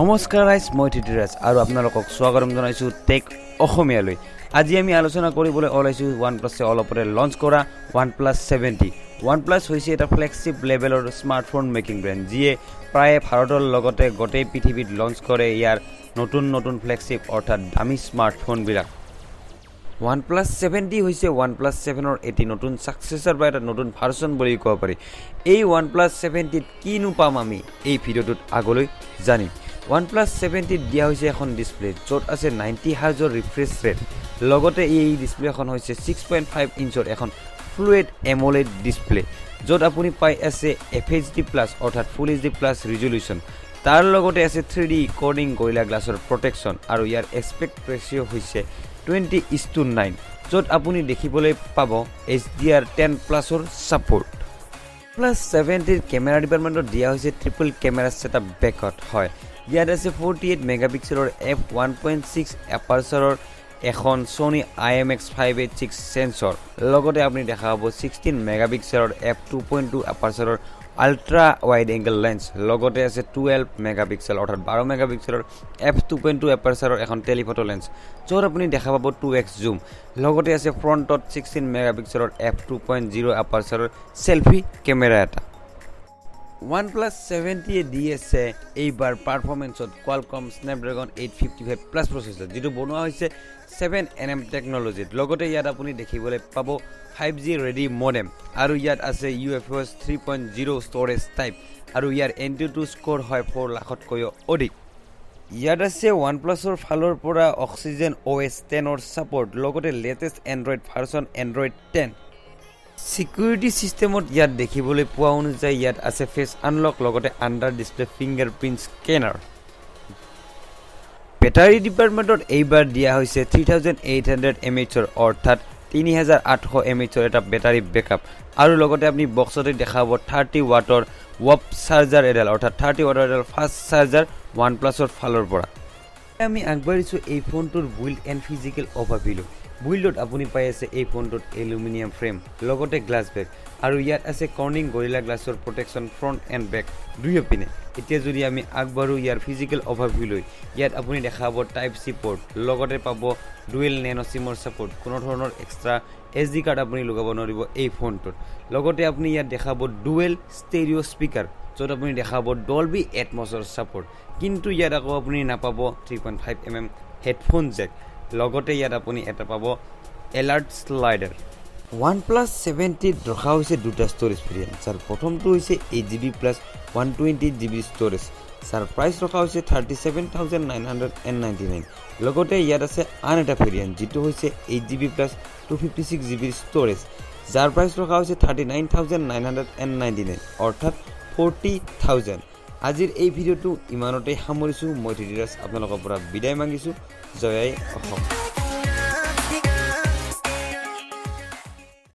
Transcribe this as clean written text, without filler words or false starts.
নমস্কাৰ গাইস মই থিতিৰাজ আৰু আপোনালোকক স্বাগতম জনাইছো টেক অসমীয়ালৈ আজি আমি আলোচনা কৰিবলৈ ওলাইছো OnePlus অলপৰে লঞ্চ কৰা OnePlus 70 OnePlus হৈছে এটা ফ্লেগশিপ লেভেলৰ স্মাৰ্টফোন মেকিং ব্ৰেণ্ড যিয়ে প্ৰায় ভাৰতৰ লগতে গোটেই পৃথিৱীত লঞ্চ কৰে ইয়াৰ নতুন ফ্লেগশিপ অৰ্থাৎ দামী স্মাৰ্টফোন বিলাক OnePlus 70 হৈছে OnePlus 7 ৰ এটি নতুন সাকসেসৰ বা এটা নতুন ভাৰ্সন বুলি ক'ব পাৰি এই OnePlus 70 কিনো পাম আমি এই ভিডিওটোত আগলৈ জানিম OnePlus 70 দিয়া হৈছে এখন ডিসপ্লে য'ত আছে 90 Hz ৰিফ্ৰেছ ৰেট লগতে এই ডিসপ্লেখন হৈছে 6.5 ইঞ্চৰ এখন ফ্লুইড AMOLED ডিসপ্লে য'ত আপুনি পাই আছে FHD+ অৰ্থাৎ ফুল HD+ ৰিজলিউশন তাৰ লগতে আছে 3D কোডিং গৰিলা গ্লাছৰ প্ৰটেকচন আৰু ইয়াৰ এস্পেক্ট ৰেশিও হৈছে 20:9 য'ত আপুনি দেখিবলৈ পাব HDR10+ ৰ সাপোৰ্ট OnePlus 70 ৰ কেমেৰা ডিপাৰ্টমেণ্টত দিয়া হৈছে ট্ৰিপল কেমেৰা সেটআপ বেকত হয় ইয়াত আছে 48 মেগাপিক্সেলৰ f1.6 এপাৰচাৰৰ এখন Sony IMX586 সেন্সৰ লগতে আপুনি দেখা পাব 16 মেগাপিক্সেলৰ f2.2 এপাৰচাৰৰ আল্ট্ৰা ওয়াইড এঙ্গেল লেন্স লগতে আছে 12 মেগাপিক্সেল অৰ্থাৎ 12 মেগাপিক্সেলৰ f2.2 এপাৰচাৰৰ এখন টেলিফটো লেন্স য'ত আপুনি দেখা পাব 2x জুম লগতে আছে ফ্ৰণ্টত 16 মেগাপিক্সেলৰ f2.0 এপাৰচাৰৰ সেলফি কেমেৰা এটা OnePlus 70 দি আছে এইবাৰ পাৰফৰমেন্সত Qualcomm Snapdragon 855 Plus প্ৰসেসৰ যেটো বনোৱা হৈছে 7nm টেকনলজিত লগতে ইয়াত আপুনি দেখিবলৈ পাব 5G ৰেডি মডেম আৰু ইয়াত আছে UFS 3.0 ষ্টৰেজ টাইপ আৰু ইয়াৰ Antutu স্কোৰ হয় 4 লাখতকৈও অধিক ইয়াত আছে OnePlusৰ ফালৰ পৰা Oxygen OS 10 ৰ সাপোৰ্ট লগতে লেটেষ্ট Android ভাৰ্সন Android 10 সিকিউৰিটি সিস্টেমত ইয়াত দেখিবলৈ পোৱা অনুযায়ী ইয়াত আছে ফেস আনলক লগতে under display fingerprint scanner battery ডিপাৰ্টমেণ্টত এইবাৰ দিয়া হৈছে 3800 mAh অৰ্থাৎ 3800 mAh এটা বেটাৰী বেকআপ আৰু লগতে আপুনি বক্সতে দেখাব 30 ওয়াটৰ ওয়াপ চাৰ্জাৰ এডাল অৰ্থাৎ 30 ওয়াটৰ এডাল ফাষ্ট চাৰ্জাৰ OnePlusৰ ফালৰ পৰা আমি আগবাঢ়িছো এই ফোনটোৰ বিল্ড এণ্ড ফিজিক্যাল অভাৰভিউ বুইল্ডত আপুনি পাই আছে এই ফোনটোত এলুমিনিয়াম ফ্ৰেম লগতে গ্লাছ বেক আৰু ইয়াত আছে কৰ্নিং গৰিলা গ্লাছৰ প্ৰটেকচন ফ্ৰন্ট এণ্ড বেক দুয়ো পিনে এতিয়া যদি আমি আগবাঢ়ো ইয়াৰ ফিজিক্যাল অভাৰভিউ লৈ ইয়াত আপুনি দেখাব টাইপ সি পোৰ্ট লগতে পাব ডুৱেল নেনো সিমৰ সাপোৰ্ট কোনো ধৰণৰ এক্সট্ৰা SD কাৰ্ড আপুনি লগাব নোৱাৰিব এই ফোনটোত লগতে আপুনি ইয়াত দেখাব ডুৱেল ষ্টেৰিও স্পিকাৰ য'ত আপুনি দেখাব ডলবি এটমছৰ সাপোৰ্ট কিন্তু ইয়াত আকৌ আপুনি নাপাব 3.5mm হেডফোন জেক লগতে ইয়াত আপুনি এটা পাব এলাৰ্ট স্লাইডাৰ OnePlus 70 ৰখা হৈছে দুটা ষ্টৰেজ ভেৰিয়েণ্ট যাৰ প্ৰথমটো হৈছে 8GB প্লাছ 128GB ষ্টৰেজ যাৰ প্ৰাইচ ৰখা হৈছে 37,999 লগতে ইয়াত আছে আন এটা ভেৰিয়েণ্ট যিটো হৈছে 8GB প্লাছ 256GB ষ্টৰেজ যাৰ প্ৰাইচ ৰখা হৈছে 39,999 অৰ্থাৎ 40,000 আজিৰ এই ভিডিওটো ইমানতে সামৰিছো মই থিতিৰাজ আপোনালোকৰ পৰা বিদায় মাগিছো জয় অসম